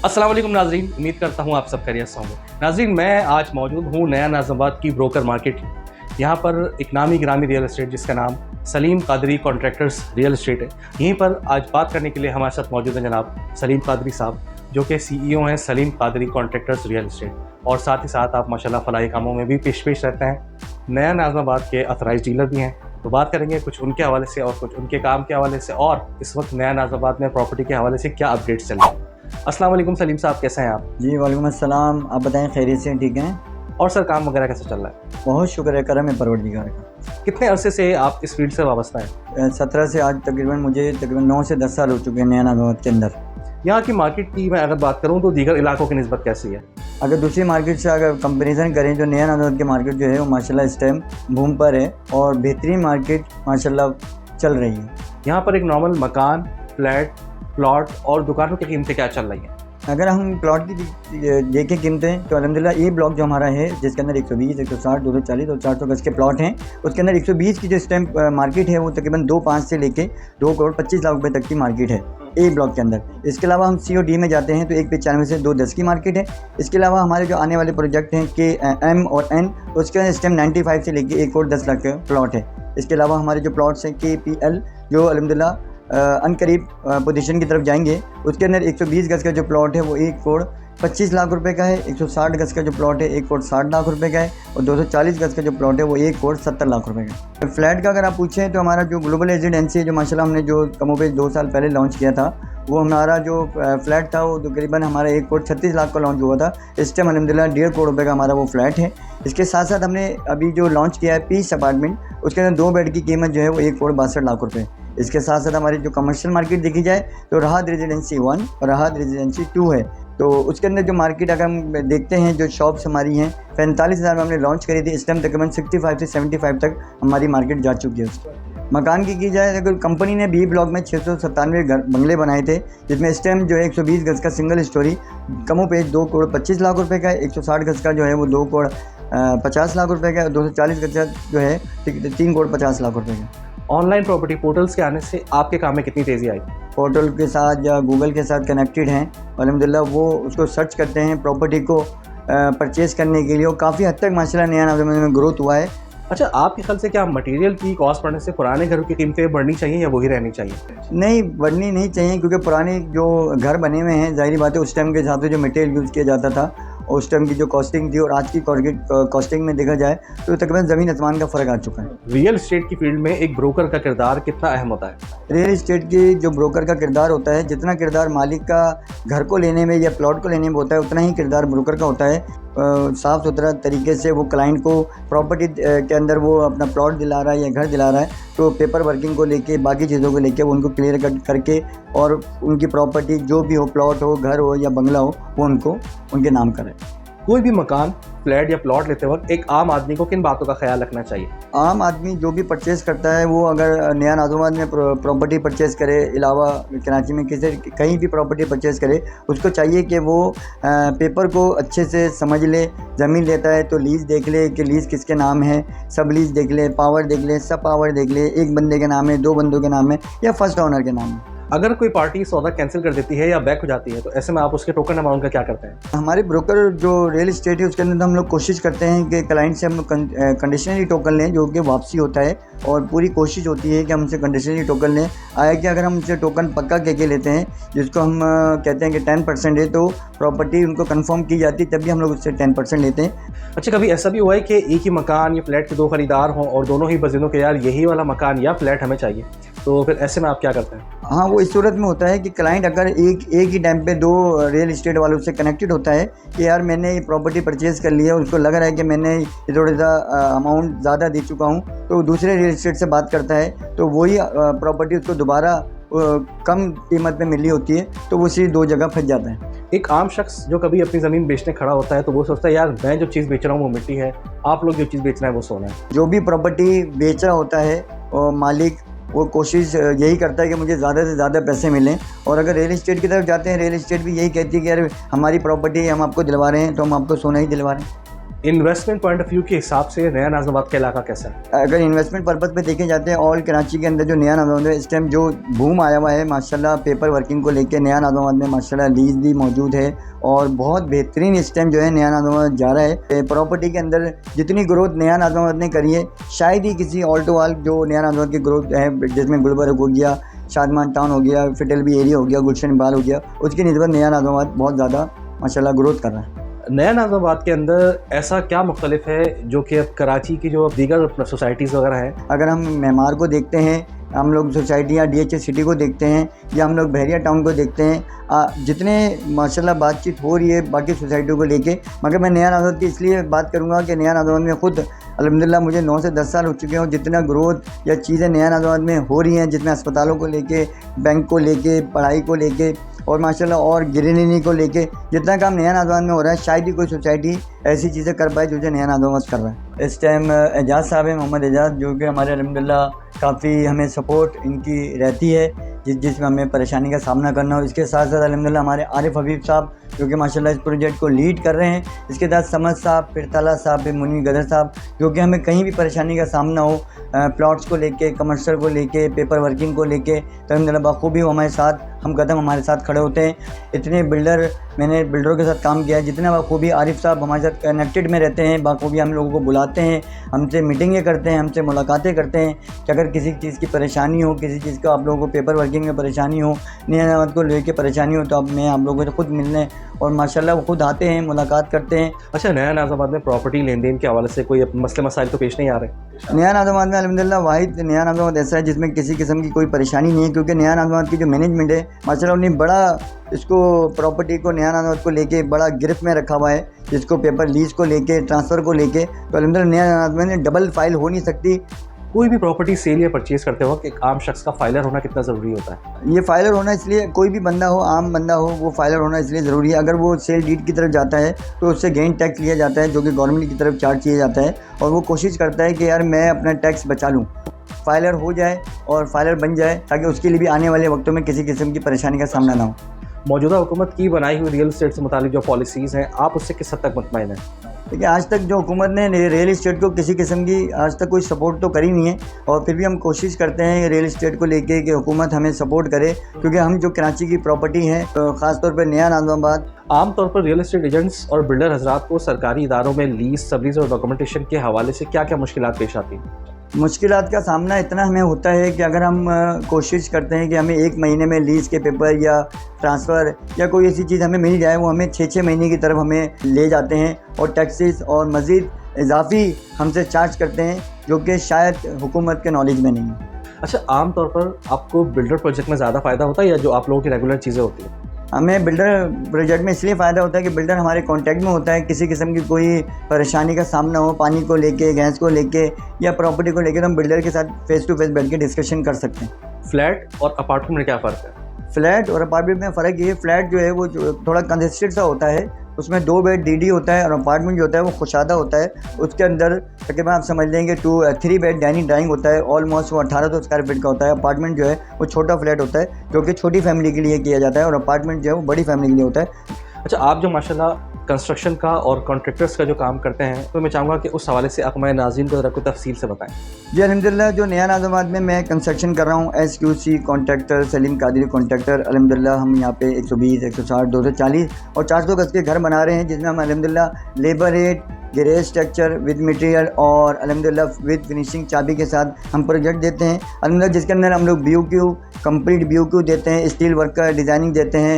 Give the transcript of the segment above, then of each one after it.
अस्सलाम वालेकुम नाज़रीन, उम्मीद करता हूँ आप सब खैरियत से होंगे। नाज़रीन, मैं आज मौजूद हूँ नया नाज़िमाबाद की ब्रोकर मार्केट। यहाँ पर एक नामी गिरामी रियल एस्टेट जिसका नाम Salim Qadri contractors real estate है। यहीं पर आज बात करने के लिए हमारे साथ मौजूद हैं जनाब सलीम कादरी साहब, जो कि CEO हैं Salim Qadri contractors real estate, और साथ ही साथ आप माशाल्लाह फलाही कामों में भी पेश रहते हैं। नया नाज़िमाबाद के ऑथराइज डीलर भी हैं। तो बात करेंगे कुछ उनके हवाले से और कुछ उनके काम के हवाले से, और इस वक्त नया नाज़िमाबाद में प्रॉपर्टी के हवाले से क्या अपडेट्स चल रहे हैं। अस्सलाम वालेकुम सलीम साहब, कैसे हैं आप? जी वालेकुम अस्सलाम। आप बताएं, खैरियत से ठीक हैं? और सर, काम वगैरह कैसे चल रहा है? बहुत शुक्र है, करम है परवरदिगार का। कितने अरसे से आप इस फील्ड से वाबस्ता हैं? 17 से आज मुझे तकरीबन 9 से 10 साल हो चुके हैं नया नाज़िमाबाद के अंदर। यहाँ की मार्केट की मैं अगर बात करूँ तो दीगर इलाकों की निस्बत कैसी है? अगर दूसरी मार्केट से अगर कंपैरिजन करें, जो नया नाज़िमाबाद की मार्केट जो है वो माशाल्लाह इस टाइम बूम पर है और बेहतरीन मार्केट माशाल्लाह चल रही है। यहाँ पर एक नॉर्मल मकान, फ्लैट, प्लॉट और दुकानों की कीमतें क्या चल रही हैं? अगर हम प्लॉट की देखें कीमतें, तो अल्हम्दुलिल्लाह ये ब्लॉक जो हमारा है जिसके अंदर 120, 160, 240 और 400 गज के प्लॉट हैं, उसके अंदर 120 की जो इस टाइम मार्केट है वो तकरीबन 2.5 से लेके 2 करोड़ 25 लाख रुपए तक की मार्केट है ए ब्लॉक के अंदर। इसके अलावा हम COD में जाते हैं तो 195 से 210 की मार्केट है। इसके अलावा हमारे जो आने वाले प्रोजेक्ट हैं KM और N, उसके अंदर इस टाइम 95 से लेके 1 करोड़ 10 लाख का प्लॉट है। इसके अलावा हमारे जो प्लॉट्स हैं KPL, जो अल्हम्दुलिल्लाह अनकरीब पोजीशन की तरफ जाएंगे, उसके अंदर 120 गज का जो प्लॉट है वो 1 करोड़ 25 लाख रुपए का है। 160 गज का जो प्लॉट है 1 करोड़ 60 लाख रुपए का है, और 240 गज का जो प्लॉट है वो 1 करोड़ 70 लाख रुपए का है। फ्लैट का अगर आप पूछें तो हमारा जो ग्लोबल रेजिडेंसी है, जो माशाल्लाह हमने जो कमोबेश 2 साल पहले लॉन्च किया था, वो हमारा जो फ्लैट था वो तकरीबन हमारा 1 करोड़ 36 लाख का लॉन्च हुआ था। इस टाइम अल्हम्दुलिल्लाह 1.5 करोड़ रुपए का हमारा वो फ्लैट है। इसके साथ साथ हमने अभी जो लॉन्च किया है पीस अपार्टमेंट, उसके अंदर 2 बेड की कीमत जो है वो 1 करोड़ 62 लाख रुपये। इसके साथ साथ हमारी जो कमर्शियल मार्केट देखी जाए तो राहत रेजिडेंसी 1 और राहत रेजिडेंसी 2 है। तो उसके अंदर जो मार्केट अगर हम देखते हैं, जो शॉप्स हमारी हैं 45,000 में हमने लॉन्च करी थी, इस टाइम तकरीबन 65 से 75 तक हमारी मार्केट जा चुकी है उसकी। मकान की जाए, अगर कंपनी ने B ब्लॉक में 697 बंगले बनाए थे, जिसमें इस टाइम जो है 120 गज का सिंगल स्टोरी कमोपेश 2 करोड़ 25 लाख रुपए का है। 160 गज का जो है वो 2 करोड़ 50 लाख रुपए का है। 240 गज का जो है 3 करोड़ 50 लाख रुपए का। ऑनलाइन प्रॉपर्टी पोर्टल्स के आने से आपके काम में कितनी तेज़ी आई? पोर्टल के साथ या गूगल के साथ कनेक्टेड हैं, अल्हम्दुलिल्लाह वो उसको सर्च करते हैं प्रॉपर्टी को परचेज़ करने के लिए, और काफ़ी हद तक माशाल्लाह नया नाज़िमाबाद में ग्रोथ हुआ है। अच्छा, आपके ख्याल से क्या मटेरियल की कॉस्ट बढ़ने से पुराने घरों की कीमतें बढ़नी चाहिए या वही रहनी चाहिए? नहीं, बढ़नी नहीं चाहिए, क्योंकि पुराने जो घर बने हुए हैं, ज़ाहिर बात है उस टाइम के हिसाब से जो मटेरियल यूज़ किया जाता था और उस टाइम की जो कॉस्टिंग थी और आज की कॉस्टिंग में देखा जाए तो तकरीबन ज़मीन आसमान का फ़र्क आ चुका है। रियल एस्टेट की फील्ड में एक ब्रोकर का किरदार कितना अहम होता है? रियल एस्टेट की जो ब्रोकर का किरदार होता है, जितना किरदार मालिक का घर को लेने में या प्लॉट को लेने में होता है, उतना ही किरदार ब्रोकर का होता है। साफ़ सुथरा तरीके से वो क्लाइंट को प्रॉपर्टी के अंदर वो अपना प्लॉट दिला रहा है या घर दिला रहा है, तो पेपर वर्किंग को लेके, बाकी चीज़ों को लेके वो उनको क्लियर कट करके, और उनकी प्रॉपर्टी जो भी हो, प्लॉट हो, घर हो या बंगला हो, वो उनको उनके नाम करें। कोई भी मकान, फ्लैट या प्लॉट लेते वक्त एक आम आदमी को किन बातों का ख्याल रखना चाहिए? आम आदमी जो भी परचेज़ करता है, वो अगर नया नाज़िमाबाद में प्रॉपर्टी परचेज़ करे, अलावा कराची में कहीं भी प्रॉपर्टी परचेज़ करे, उसको चाहिए कि वो पेपर को अच्छे से समझ ले। ज़मीन लेता है तो लीज़ देख ले कि लीज़ किसके नाम है, सब लीज़ देख ले, पावर देख ले, सब पावर देख ले, एक बंदे के नाम है, 2 बंदों के नाम है या फर्स्ट ऑनर के नाम है। अगर कोई पार्टी सौदा कैंसिल कर देती है या बैक हो जाती है, तो ऐसे में आप उसके टोकन अमाउंट का क्या करते हैं? हमारे ब्रोकर जो रियल एस्टेट है उसके अंदर हम लोग कोशिश करते हैं कि क्लाइंट से हम कंडीशनली टोकन लें, जो कि वापसी होता है, और पूरी कोशिश होती है कि हम उनसे कंडीशनली टोकन लें। आया कि अगर हम उनसे टोकन पक्का कह के लेते हैं, जिसको हम कहते हैं कि 10% है, तो प्रॉपर्टी उनको कंफर्म की जाती है, तब भी हम लोग उससे 10% लेते हैं। अच्छा, कभी ऐसा भी हुआ है कि एक ही मकान या फ्लैट के 2 खरीदार हों और दोनों ही बजिनों के यार यही वाला मकान या फ्लैट हमें चाहिए, तो फिर ऐसे में आप क्या करते हैं? हाँ, वो इस सूरत में होता है कि क्लाइंट अगर एक ही टाइम पे 2 रियल एस्टेट वालों से कनेक्टेड होता है कि यार मैंने ये प्रॉपर्टी परचेज़ कर लिया, उसको लग रहा है कि मैंने ये थोड़ा सा अमाउंट ज़्यादा दे चुका हूँ, तो दूसरे रियल एस्टेट से बात करता है, तो वही प्रॉपर्टी उसको दोबारा कम कीमत पे मिली होती है, तो वो सिर्फ 2 जगह फंस जाता है। एक आम शख्स जो कभी अपनी ज़मीन बेचने खड़ा होता है तो वो सोचता है यार मैं जो चीज़ बेच रहा हूँ वो मिट्टी है, आप लोग जो चीज़ बेच रहे हैं वो सोना है। जो भी प्रॉपर्टी बेच रहा होता है और मालिक, वो कोशिश यही करता है कि मुझे ज़्यादा से ज़्यादा पैसे मिलें, और अगर रियल एस्टेट की तरफ जाते हैं, रियल एस्टेट भी यही कहती है कि यार हमारी प्रॉपर्टी हम आपको दिलवा रहे हैं तो हम आपको सोना ही दिलवा रहे हैं। इन्वेस्टमेंट पॉइंट ऑफ व्यू के हिसाब से नया नाज़िमाबाद का इलाका कैसा है? अगर इन्वेस्टमेंट पर्पज़ पे देखे जाते हैं, ऑल कराची के अंदर जो नया नाज़िमाबाद में इस टाइम जो बूम आया हुआ है माशाल्लाह, पेपर वर्किंग को लेके नया नाज़िमाबाद में माशाल्लाह लीज भी मौजूद है और बहुत बेहतरीन इस टाइम जो है नया नाज़िमाबाद जा रहा है। प्रॉपर्टी के अंदर जितनी ग्रोथ नया नाज़िमाबाद ने करी है, शायद ही किसी ऑल टू ऑल जो नया नाज़िमाबाद की ग्रोथ है, जिसमें गुलबर्ग हो गया, शादमान टाउन हो गया, फिटेलबी एरिया हो गया, गुलशन इकबाल हो गया, उसकी निस्बत नया नाज़िमाबाद बहुत ज़्यादा माशाल्लाह ग्रोथ कर रहा है। नया नाज़िमाबाद के अंदर ऐसा क्या मुख्तलिफ है जो कि अब कराची की जो दीगर सोसाइटीज़ वगैरह हैं? अगर हम मेमार को देखते हैं, हम लोग सोसाइटी या DHS सिटी को देखते हैं, या हम लोग बहरिया टाउन को देखते हैं, जितने माशाल्लाह बातचीत हो रही है बाकी सोसाइटियों को लेके, मगर मैं नया नाज़िमाबाद की इसलिए बात करूँगा कि नया नाज़िमाबाद में ख़ुद अल्हम्दुलिल्लाह मुझे 9 से 10 साल हो चुके हैं और जितना ग्रोथ या चीज़ें नया नाज़िमाबाद में हो रही हैं, जितने अस्पतालों को लेके, बैंक को लेके, पढ़ाई को लेके और माशाल्लाह और ग्रीनरी को लेके जितना काम नया नाज़िमाबाद में हो रहा है, शायद ही कोई सोसाइटी ऐसी चीज़ें कर पाए जो नया नाज़िमाबाद कर रहा है। इस टाइम एजाज़ साहब हैं, मोहम्मद एजाज़, जो कि हमारे अल्हम्दुलिल्लाह काफ़ी हमें सपोर्ट इनकी रहती है जिसमें हमें परेशानी का सामना करना हो। इसके साथ साथ अल्हम्दुलिल्लाह हमारे आरिफ हबीब साहब जो कि माशाल्लाह इस प्रोजेक्ट को लीड कर रहे हैं। इसके साथ समद साहब, फिर ताला साहब, फिर मुनीर गदर साहब, जो कि हमें कहीं भी परेशानी का सामना हो, प्लॉट्स को लेके, कमर्शियल को लेके, पेपर वर्किंग को लेके, तो अल्हम्दुलिल्लाह बखूबी वो हमारे साथ हम कदम हमारे साथ खड़े होते हैं। इतने बिल्डर, मैंने बिल्डरों के साथ काम किया है, जितने बखूबी आरिफ साहब हमारे साथ कनेक्टेड में रहते हैं, बखूबी हम लोगों को बुलाते हैं, हमसे मीटिंगें करते हैं, हमसे मुलाकातें करते हैं कि अगर किसी चीज़ की परेशानी हो, किसी चीज़ का आप लोगों को पेपर वर्किंग में परेशानी हो, नया नाज़िमाबाद को लेके परेशानी हो, तो अब मैं आप लोगों से खुद मिलने और माशाल्लाह वो खुद आते हैं, मुलाकात करते हैं। अच्छा, नया नाज़िमाबाद में प्रॉपर्टी लेन देन के हवाले से कोई मसले मसाइल तो पेश नहीं आ रहे? नया नाज़िमाबाद में अल्हम्दुलिल्लाह वाहिद नया नाज़िमाबाद ऐसा है जिसमें किसी किस्म की कोई परेशानी नहीं है, क्योंकि नया नाज़िमाबाद की जो मैनेजमेंट है माशाल्लाह उन्हें बड़ा इसको प्रॉपर्टी को नया नाज़िमाबाद को लेके बड़ा गिरफ्त में रखा हुआ है, जिसको पेपर लीज को लेके, ट्रांसफ़र को लेके, तो अल्हम्दुलिल्लाह नया नाज़िमाबाद में डबल फाइल हो नहीं सकती। कोई भी प्रॉपर्टी सेल या परचेज़ करते वक्त एक आम शख्स का फाइलर होना कितना ज़रूरी होता है? ये फाइलर होना इसलिए, कोई भी बंदा हो, आम बंदा हो, वो फाइलर होना इसलिए ज़रूरी है। अगर वो सेल डीड की तरफ जाता है तो उससे गेन टैक्स लिया जाता है, जो कि गवर्नमेंट की तरफ चार्ज किया जाता है, और वो कोशिश करता है कि यार मैं अपना टैक्स बचा लूँ, फाइलर हो जाए और फाइलर बन जाए, ताकि उसके लिए भी आने वाले वक्तों में किसी किस्म की परेशानी का सामना ना हो। मौजूदा हुकूमत की बनाई हुई रियल इस्टेट से मुतालिक जो पॉलिसीज़ हैं, आप उससे किस हद तक मुतमईन हैं? देखिए, आज तक जो हुकूमत ने रियल इस्टेट को किसी किस्म की आज तक कोई सपोर्ट तो करी नहीं है, और फिर भी हम कोशिश करते हैं रियल इस्टेट को लेके कि हुकूमत हमें सपोर्ट करे, क्योंकि हम जो कराची की प्रॉपर्टी है, तो ख़ास तौर पर नया नाज़िमाबाद, आम तौर पर रियल इस्टेट एजेंट्स और बिल्डर हजरात को सरकारी इदारों में लीज, सबलीज और डॉक्यूमेंटेशन के हवाले से क्या क्या मुश्किलात पेश आती हैं? मुश्किलात का सामना इतना हमें होता है कि अगर हम कोशिश करते हैं कि हमें 1 महीने में लीज़ के पेपर या ट्रांसफ़र या कोई ऐसी चीज़ हमें मिल जाए, वो हमें 6-6 महीने की तरफ हमें ले जाते हैं और टैक्सेस और मज़ीद इजाफी हमसे चार्ज करते हैं, जो कि शायद हुकूमत के नॉलेज में नहीं है। अच्छा, आम तौर पर आपको बिल्डर प्रोजेक्ट में ज़्यादा फ़ायदा होता है या जो आप लोगों की रेगुलर चीज़ें होती हैं? हमें बिल्डर प्रोजेक्ट में इसलिए फ़ायदा होता है कि बिल्डर हमारे कांटेक्ट में होता है, किसी किस्म की कोई परेशानी का सामना हो, पानी को लेके, गैस को लेके या प्रॉपर्टी को लेके, तो हम बिल्डर के साथ फेस टू फेस बैठ के डिस्कशन कर सकते हैं। फ्लैट और अपार्टमेंट में क्या फ़र्क है? फ्लैट और अपार्टमेंट में फ़र्क ये, फ्लैट जो है वो थोड़ा कंजेस्टेड सा होता है, उसमें 2 बेड DD होता है, और अपार्टमेंट जो होता है वो खुशादा होता है। उसके अंदर तकरीबन आप समझ लेंगे 3 बेड डाइनिंग ड्राइंग होता है, ऑलमोस्ट वो 1800 स्क्वायर फीट का होता है। अपार्टमेंट जो है वो छोटा फ्लैट होता है, जो कि छोटी फैमिली के लिए किया जाता है, और अपार्टमेंट जो है वो बड़ी फैमिली के लिए होता है। अच्छा, आप जो माशाल्लाह कंस्ट्रक्शन का और कॉन्ट्रैक्टर्स का जो काम करते हैं, तो मैं चाहूँगा कि उस हवाले से आप हमारे नाज़रीन को ज़रा कुछ तफसील से बताएं। जी अल्हम्दुलिल्लाह, जो नया नाज़िमाबाद में मैं कंस्ट्रक्शन कर रहा हूँ, SQC contractor, Salim Qadri contractor, अल्हम्दुलिल्लाह हम यहाँ पे 120, 160, 240 और 400 गज़ के घर बना रहे हैं, जिसमें हम अल्हम्दुलिल्लाह labour rate, garage structure with material और अल्हम्दुलिल्लाह विद फिनिशिंग चाबी के साथ हम प्रोजेक्ट देते हैं अल्हम्दुलिल्लाह, जिसके अंदर हम लोग BOQ कंप्लीट BOQ देते हैं, स्टील वर्क का डिज़ाइनिंग देते हैं,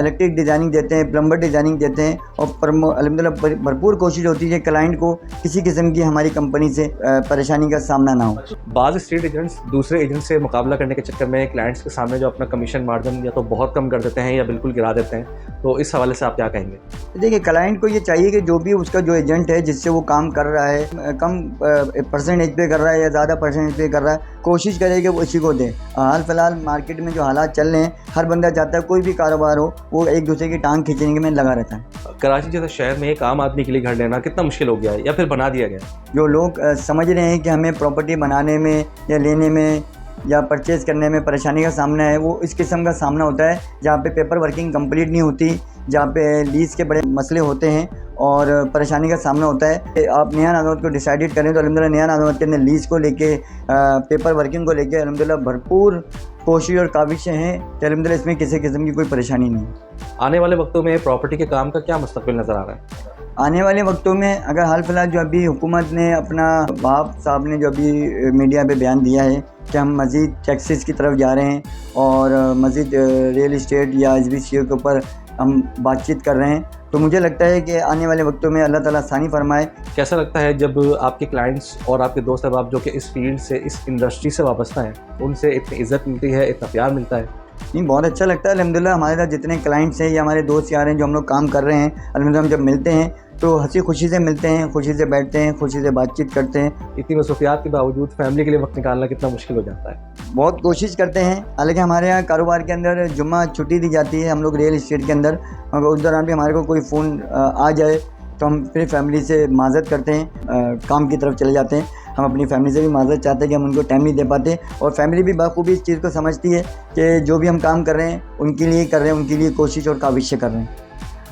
इलेक्ट्रिक डिज़ाइनिंग देते हैं, प्लम्बर डिज़ाइनिंग देते हैं, और अल्हम्दुलिल्लाह भरपूर कोशिश होती है कि क्लाइंट को किसी किस्म की हमारी कंपनी से परेशानी का सामना ना हो। बाज़ स्टेट एजेंट्स दूसरे एजेंट से मुकाबला करने के चक्कर में क्लाइंट्स के सामने जो अपना कमीशन मार्जिन या तो बहुत कम कर देते हैं या बिल्कुल गिरा देते हैं, तो इस हवाले से आप क्या कहेंगे? देखिए, क्लाइंट को ये चाहिए कि जो भी उसका जो एजेंट है जिससे वो काम कर रहा है, कम परसेंटेज पे कर रहा है या ज़्यादा परसेंटेज पे कर रहा है, कोशिश करे कि वो इसी को दे। हाल फिलहाल मार्केट में जो हालात चल रहे हैं, हर बंदा चाहता है कोई भी कारोबार हो वो एक दूसरे की टांग खींचने में लगा रहता है। कराची जैसे शहर में एक आम आदमी के लिए घर लेना कितना मुश्किल हो गया है या फिर बना दिया गया? जो लोग समझ रहे हैं कि हमें प्रॉपर्टी बनाने में या लेने में या परचेज़ करने में परेशानी का सामना है, वो इस किस्म का सामना होता है जहाँ पे पेपर वर्किंग कंप्लीट नहीं होती जहाँ पे लीज़ के बड़े मसले होते हैं और परेशानी का सामना होता है। आप नया नाज़ाबाद को डिसाइडेड करें तो अल्हम्दुलिल्लाह नया नाज़ाबाद के अंदर लीज़ को लेके पेपर वर्किंग को लेके अल्हम्दुलिल्लाह भरपूर कोशिश और काविशें हैं कि अल्हम्दुलिल्लाह इसमें किसी किस्म की कोई परेशानी नहीं है। आने वाले वक्तों में प्रॉपर्टी के काम का क्या मुस्तकबिल नज़र आ रहा है? आने वाले वक्तों में अगर हाल फिलहाल जो अभी हुकूमत ने अपना बाप साहब ने जो अभी मीडिया पे बयान दिया है कि हम मज़ीद टैक्सेस की तरफ जा रहे हैं और मज़ीद रियल इस्टेट या HBCO के ऊपर हम बातचीत कर रहे हैं, तो मुझे लगता है कि आने वाले वक्तों में अल्लाह ताला आसानी फरमाए। कैसा लगता है जब आपके क्लाइंट्स और आपके दोस्त अहबाब जो कि इस फील्ड से, इस इंडस्ट्री से वाबस्ता हैं, उनसे इतनी इज़्ज़त मिलती है, इतना प्यार मिलता है? नहीं, बहुत अच्छा लगता है अल्हम्दुलिल्लाह। हमारे साथ जितने क्लाइंट्स हैं या हमारे दोस्त यार हैं जो हम लोग काम कर रहे हैं, अल्हम्दुलिल्लाह हम जब मिलते हैं तो हंसी खुशी से मिलते हैं, खुशी से बैठते हैं, खुशी से बातचीत करते हैं। इतनी मसरूफियात के बावजूद फैमिली के लिए वक्त निकालना कितना मुश्किल हो जाता है? बहुत कोशिश करते हैं, हालांकि हमारे यहाँ कारोबार के अंदर जुम्मा छुट्टी दी जाती है, हम लोग रियल इस्टेट के अंदर, अगर उस दौरान भी हमारे को कोई फ़ोन आ जाए तो हम फिर फैमिली से माज़रत करते हैं, काम की तरफ चले जाते हैं। हम अपनी फैमिली से भी माज़रत चाहते हैं कि हम उनको टाइम नहीं दे पाते, और फैमिली भी बखूबी इस चीज़ को समझती है कि जो भी हम काम कर रहे हैं उनके लिए कर रहे हैं, उनके लिए कोशिश और काविशें कर रहे हैं।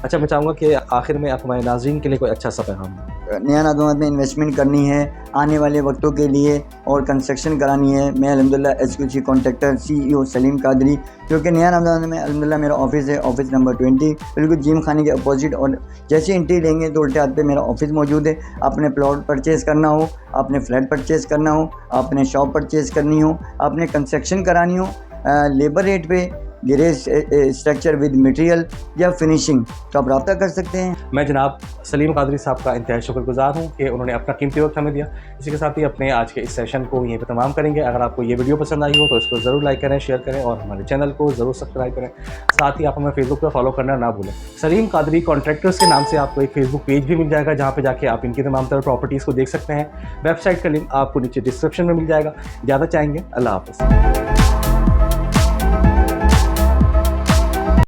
अच्छा, मैं चाहूँगा कि आखिर में आप हमारे नाज़रीन के लिए कोई अच्छा सा पैगाम दें। नया नाज़ाबाद में इन्वेस्टमेंट करनी है आने वाले वक्तों के लिए और कंस्ट्रक्शन करानी है, मैं अल्हम्दुलिल्लाह HQC contractor CEO Salim Qadri, क्योंकि नया नाज़ाबाद में अल्हम्दुलिल्लाह मेरा ऑफिस है, ऑफिस नंबर 20, बिल्कुल जिम खाने के अपोजिट, और जैसे एंट्री लेंगे तो उल्टे हाथ पे मेरा ऑफिस मौजूद है। आपने प्लॉट परचेज़ करना हो, आपने फ्लैट परचेज़ करना हो, आपने शॉप परचेज़ करनी हो, आपने कंस्ट्रक्शन करानी हो लेबर रेट पे, गैरेज स्ट्रक्चर विद मटेरियल या फिनिशिंग, तो आप रब्ता कर सकते हैं। मैं जनाब सलीम कादरी साहब का इंतहाई शुक्रगुजार हूँ कि उन्होंने अपना कीमती वक्त हमें दिया। इसी के साथ ही अपने आज के इस सेशन को यहीं पर तमाम करेंगे। अगर आपको ये वीडियो पसंद आई हो तो इसको ज़रूर लाइक करें, शेयर करें और हमारे चैनल को ज़रूर सब्सक्राइब करें। साथ ही आप हमें फेसबुक पर फॉलो करना ना भूलें। सलीम कादरी कॉन्ट्रैक्टर्स के नाम से आपको एक फेसबुक पेज भी मिल जाएगा, जहाँ पर जाके आप इनकी तमाम तरह प्रॉपर्टीज़ को देख सकते हैं। वेबसाइट का लिंक आपको नीचे डिस्क्रिप्शन में मिल जाएगा। ज़्यादा चाहेंगे, अल्लाह हाफ़िज़।